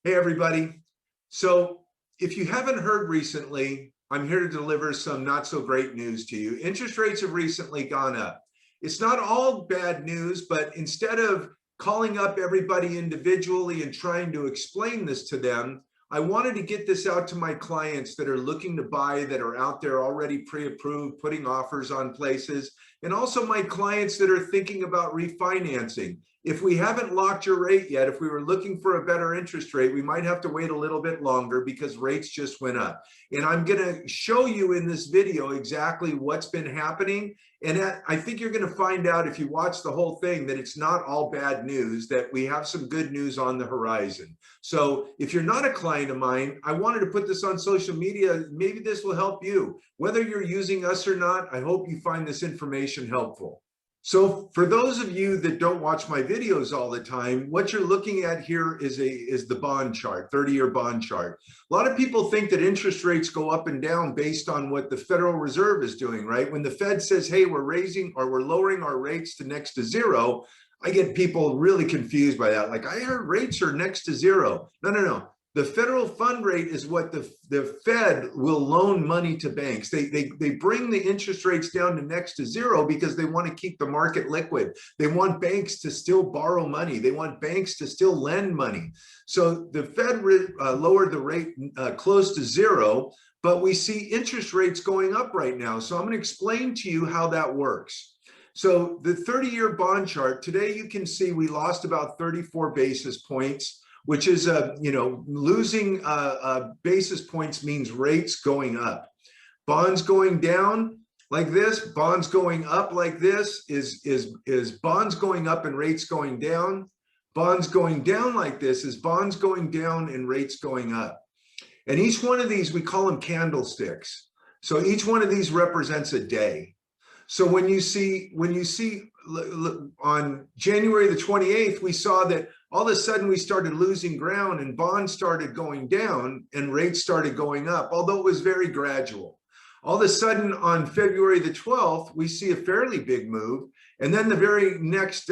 Hey, everybody. So if you haven't heard recently, I'm here to deliver some not so great news to you. Interest rates have recently gone up. It's not all bad news, but instead of calling up everybody individually and trying to explain this to them, I wanted to get this out to my clients that are looking to buy, that are out there already pre-approved, putting offers on places, and also my clients that are thinking about refinancing. If we haven't locked your rate yet, if we were looking for a better interest rate, we might have to wait a little bit longer because rates just went up. And I'm going to show you in this video exactly what's been happening. And I think you're going to find out if you watch the whole thing that it's not all bad news, that we have some good news on the horizon. So if you're not a client of mine, I wanted to put this on social media. Maybe this will help you. Whether you're using us or not, I hope you find this information helpful. So for those of you that don't watch my videos all the time, what you're looking at here is the bond chart, 30-year bond chart. A lot of people think that interest rates go up and down based on what the Federal Reserve is doing, right? When the Fed says, hey, we're raising or we're lowering our rates to next to zero, I get people really confused by that. Like, I heard rates are next to zero. No. The federal fund rate is what the Fed will loan money to banks. They bring the interest rates down to next to zero because they want to keep the market liquid. They want banks to still borrow money. They want banks to still lend money. So the Fed lowered the rate close to zero, but we see interest rates going up right now. So I'm going to explain to you how that works. So the 30-year bond chart, today you can see we lost about 34 basis points, which is, losing basis points means rates going up. Bonds going down like this, bonds going up like this is bonds going up and rates going down. Bonds going down like this is bonds going down and rates going up. And each one of these, we call them candlesticks. So each one of these represents a day. So when you see on January the 28th, we saw that all of a sudden we started losing ground and bonds started going down and rates started going up, although it was very gradual. All of a sudden on February the 12th, we see a fairly big move. And then the very next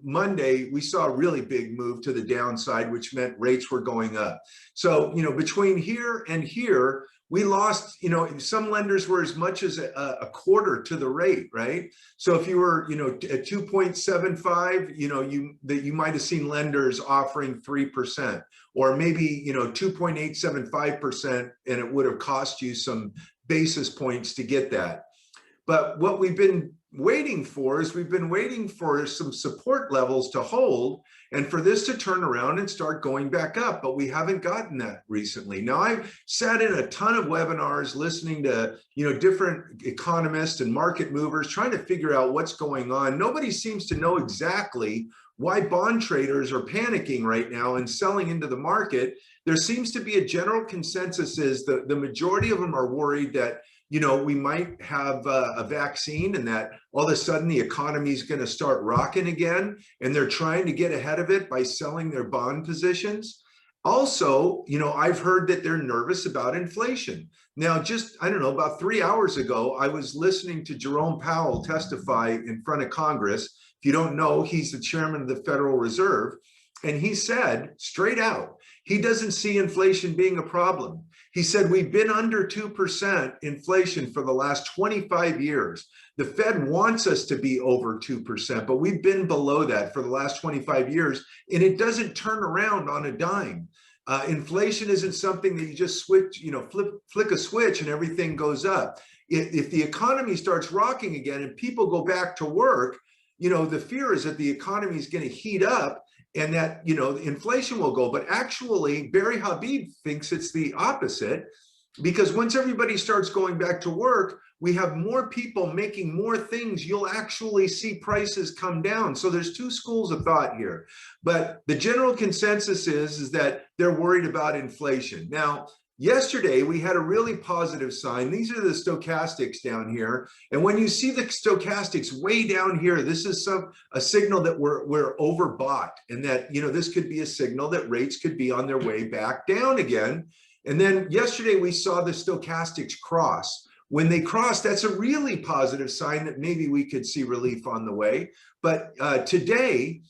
Monday, we saw a really big move to the downside, which meant rates were going up. So, between here and here, we lost, some lenders were as much as a quarter to the rate, right? So if you were, at 2.75, you might have seen lenders offering 3%, or maybe, 2.875%, and it would have cost you some basis points to get that. But what we've been waiting for is we've been waiting for some support levels to hold and for this to turn around and start going back up, but we haven't gotten that recently. Now, I've sat in a ton of webinars listening to different economists and market movers trying to figure out what's going on. Nobody seems to know exactly why bond traders are panicking right now and selling into the market. There seems to be a general consensus is the majority of them are worried that we might have a vaccine and that all of a sudden the economy is going to start rocking again, and they're trying to get ahead of it by selling their bond positions. Also, I've heard that they're nervous about inflation. Now, I don't know, about 3 hours ago, I was listening to Jerome Powell testify in front of Congress. If you don't know, he's the chairman of the Federal Reserve. And he said straight out, he doesn't see inflation being a problem. He said, we've been under 2% inflation for the last 25 years. The Fed wants us to be over 2%, but we've been below that for the last 25 years, and it doesn't turn around on a dime. Inflation isn't something that you just switch, flick a switch and everything goes up. If the economy starts rocking again and people go back to work, the fear is that the economy is going to heat up and that, inflation will go. But actually, Barry Habib thinks it's the opposite, because once everybody starts going back to work, we have more people making more things. You'll actually see prices come down. So there's two schools of thought here. But the general consensus is that they're worried about inflation. Now, yesterday, we had a really positive sign. These are the stochastics down here. And when you see the stochastics way down here, this is a signal that we're overbought, and that, this could be a signal that rates could be on their way back down again. And then yesterday, we saw the stochastics cross. When they cross, that's a really positive sign that maybe we could see relief on the way. But today,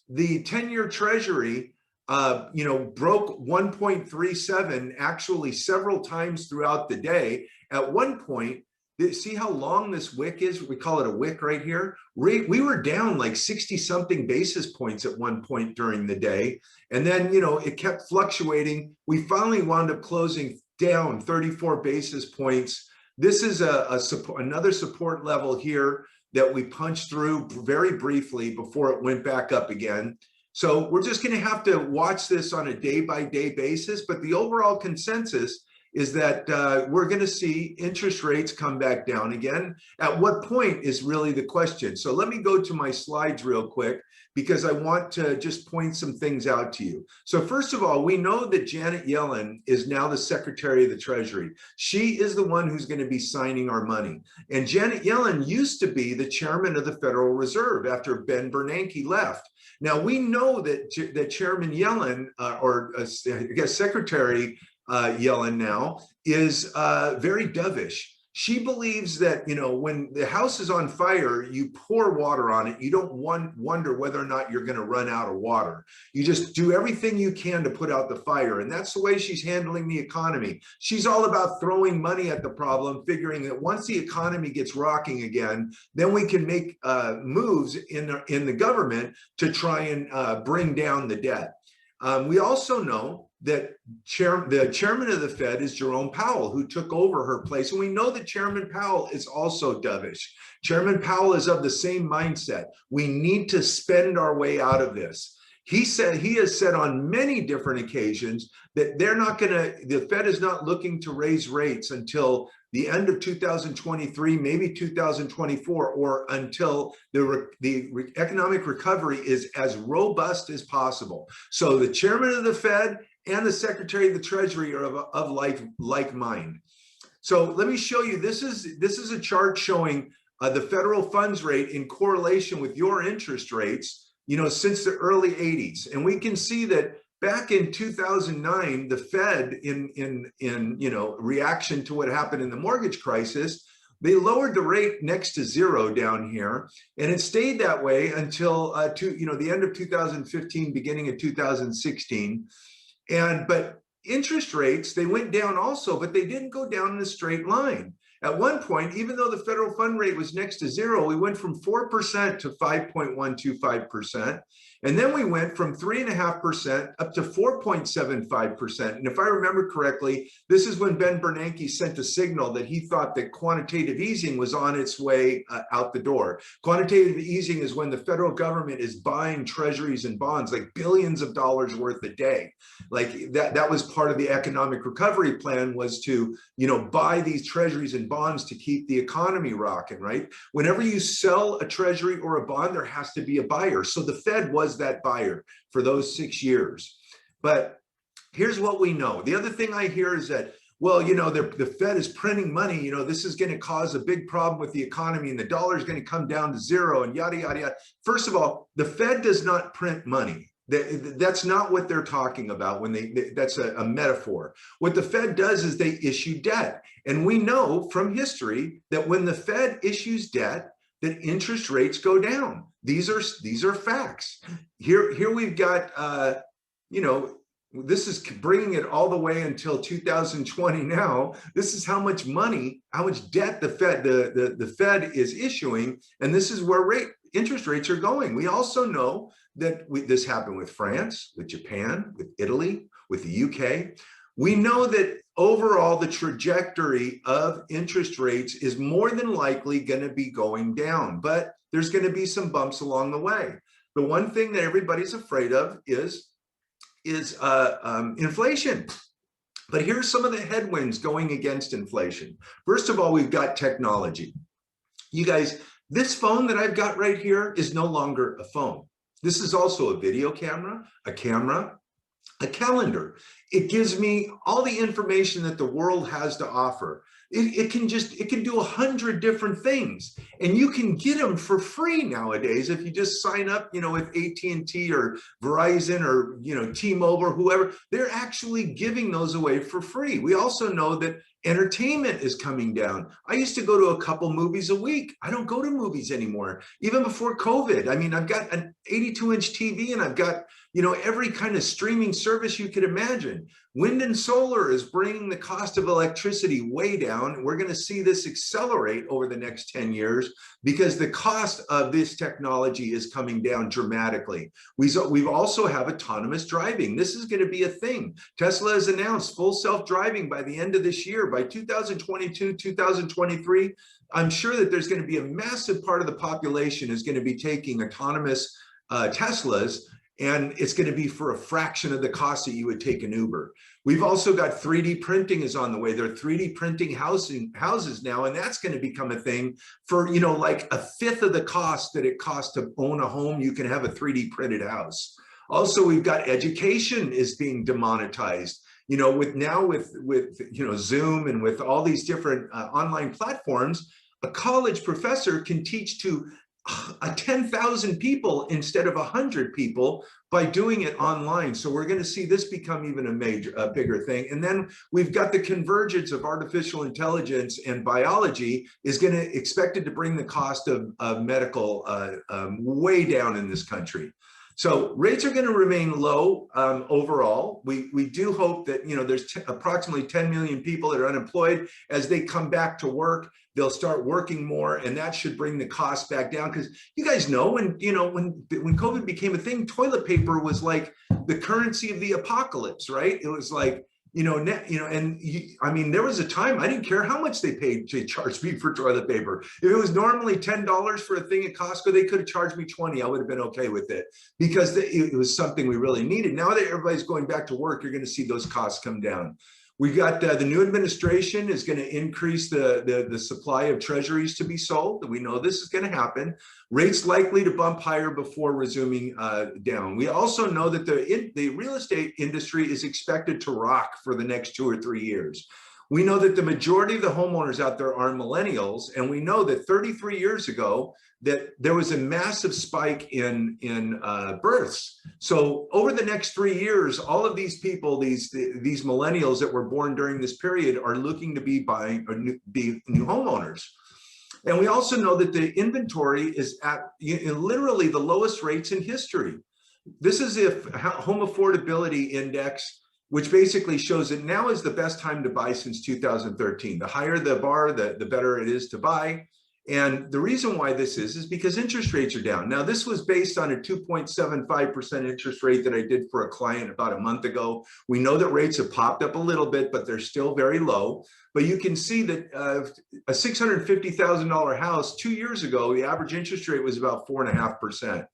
the 10-year Treasury broke 1.37 actually several times throughout the day. At one point, see how long this wick is? We call it a wick right here. We were down like 60 something basis points at one point during the day. And then, it kept fluctuating. We finally wound up closing down 34 basis points. This is another support level here that we punched through very briefly before it went back up again. So we're just going to have to watch this on a day-by-day basis. But the overall consensus is that we're going to see interest rates come back down again. At what point is really the question. So let me go to my slides real quick, because I want to just point some things out to you. So first of all, we know that Janet Yellen is now the Secretary of the Treasury. She is the one who's going to be signing our money. And Janet Yellen used to be the chairman of the Federal Reserve after Ben Bernanke left. Now, we know that Chairman Yellen, or I guess Secretary Yellen now, is very dovish. She believes that, when the house is on fire, you pour water on it. You don't wonder whether or not you're going to run out of water. You just do everything you can to put out the fire. And that's the way she's handling the economy. She's all about throwing money at the problem, figuring that once the economy gets rocking again, then we can make moves in the government to try and bring down the debt. We also know that the chairman of the Fed is Jerome Powell, who took over her place. And we know that Chairman Powell is also dovish. Chairman Powell is of the same mindset. We need to spend our way out of this. He has said on many different occasions that the Fed is not looking to raise rates until the end of 2023, maybe 2024, or until the economic recovery is as robust as possible. So the chairman of the Fed and the Secretary of the Treasury are of like mind. So let me show you, this is a chart showing the federal funds rate in correlation with your interest rates, since the early 80s. And we can see that back in 2009, the Fed, in reaction to what happened in the mortgage crisis, they lowered the rate next to zero down here, and it stayed that way until the end of 2015, beginning of 2016. But interest rates, they went down also, but they didn't go down in a straight line. At one point, even though the federal fund rate was next to zero, we went from 4% to 5.125%. And then we went from 3.5% up to 4.75%. And if I remember correctly, this is when Ben Bernanke sent a signal that he thought that quantitative easing was on its way out the door. Quantitative easing is when the federal government is buying treasuries and bonds, like billions of dollars worth a day. Like that was part of the economic recovery plan, was to, buy these treasuries and bonds to keep the economy rocking, right? Whenever you sell a treasury or a bond, there has to be a buyer. So the Fed was that buyer for those 6 years. But here's what we know. The other thing I hear is that, well, the Fed is printing money. This is going to cause a big problem with the economy, and the dollar is going to come down to zero, and yada, yada, yada. First of all, the Fed does not print money. That's not what they're talking about when that's a metaphor. What the Fed does is they issue debt. And we know from history that when the Fed issues debt, that interest rates go down. These are facts. Here we've got, this is bringing it all the way until 2020 now. This is how much money, how much debt the Fed is issuing, and this is where interest rates are going. We also know that this happened with France, with Japan, with Italy, with the UK. We know that overall the trajectory of interest rates is more than likely going to be going down, but there's going to be some bumps along the way. The one thing that everybody's afraid of is inflation. But here's some of the headwinds going against inflation. First of all, we've got technology. You guys, this phone that I've got right here is no longer a phone. This is also a video camera, a calendar. It gives me all the information that the world has to offer. It can do 100 different things, and you can get them for free nowadays if you just sign up, with AT&T or Verizon or, T-Mobile or whoever. They're actually giving those away for free. We also know that entertainment is coming down. I used to go to a couple movies a week. I don't go to movies anymore. Even before COVID, I mean, I've got an 82-inch TV, and I've got, every kind of streaming service you could imagine. Wind and solar is bringing the cost of electricity way down. We're going to see this accelerate over the next 10 years because the cost of this technology is coming down dramatically. We also have autonomous driving. This is going to be a thing. Tesla has announced full self-driving by the end of this year. By 2022, 2023, I'm sure that there's going to be a massive part of the population is going to be taking autonomous Teslas, and it's going to be for a fraction of the cost that you would take an Uber. We've also got 3D printing is on the way. They're 3D printing houses now, and that's going to become a thing for, like a fifth of the cost that it costs to own a home. You can have a 3D printed house. Also, we've got education is being demonetized. With Zoom and with all these different online platforms, a college professor can teach to 10,000 people instead of 100 people by doing it online. So we're going to see this become even a bigger thing. And then we've got the convergence of artificial intelligence and biology is going to expected to bring the cost of medical way down in this country. So rates are going to remain low overall. We do hope that, there's approximately 10 million people that are unemployed. As they come back to work, they'll start working more, and that should bring the cost back down. Because you guys know, when COVID became a thing, toilet paper was like the currency of the apocalypse, right? It was like, I mean, there was a time I didn't care how much they paid to charge me for toilet paper. If it was normally $10 for a thing at Costco, they could have charged me $20. I would have been okay with it because it was something we really needed. Now that everybody's going back to work, you're going to see those costs come down. We got the new administration is going to increase the supply of treasuries to be sold. We know this is going to happen. Rates likely to bump higher before resuming down. We also know that the real estate industry is expected to rock for the next 2 or 3 years. We know that the majority of the homeowners out there are millennials, and we know that 33 years ago that there was a massive spike in births. So over the next 3 years, all of these people, these millennials that were born during this period, are looking to be new homeowners. And we also know that the inventory is at literally the lowest rates in history. This is a home affordability index, which basically shows that now is the best time to buy since 2013. The higher the bar, the better it is to buy. And the reason why this is because interest rates are down. Now, this was based on a 2.75% interest rate that I did for a client about a month ago. We know that rates have popped up a little bit, but they're still very low. But you can see that a $650,000 house 2 years ago, the average interest rate was about 4.5%.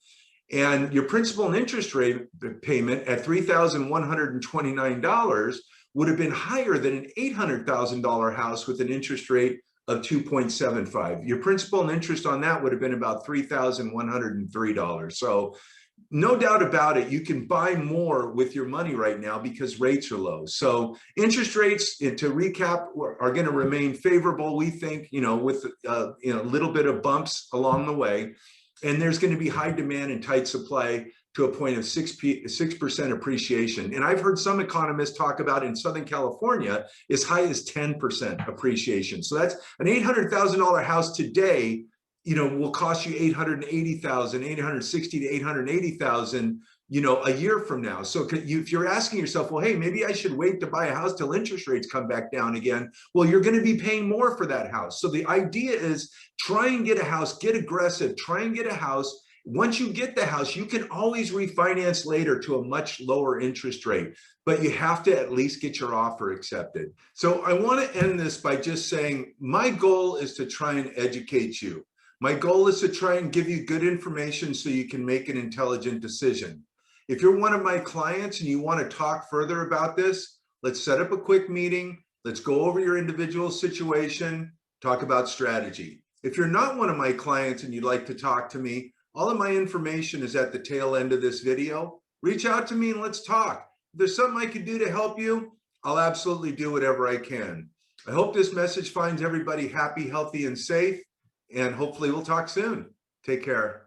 And your principal and interest rate payment at $3,129 would have been higher than an $800,000 house with an interest rate of 2.75. Your principal and interest on that would have been about $3,103. So no doubt about it, you can buy more with your money right now because rates are low. So interest rates, to recap, are going to remain favorable, we think, with a little bit of bumps along the way. And there's going to be high demand and tight supply to a point of 6% appreciation. And I've heard some economists talk about in Southern California as high as 10% appreciation. So that's an $800,000 house today, will cost you $880,000, $860,000 to $880,000, a year from now. So if you're asking yourself, well, hey, maybe I should wait to buy a house till interest rates come back down again. Well, you're going to be paying more for that house. So the idea is try and get a house, get aggressive, try and get a house. Once you get the house, you can always refinance later to a much lower interest rate, but you have to at least get your offer accepted. So I want to end this by just saying my goal is to try and educate you. My goal is to try and give you good information so you can make an intelligent decision. If you're one of my clients and you want to talk further about this, let's set up a quick meeting. Let's go over your individual situation, talk about strategy. If you're not one of my clients and you'd like to talk to me, all of my information is at the tail end of this video. Reach out to me and let's talk. there's something I could do to help you, I'll absolutely do whatever I can. I hope this message finds everybody happy, healthy, and safe, and hopefully we'll talk soon. Take care.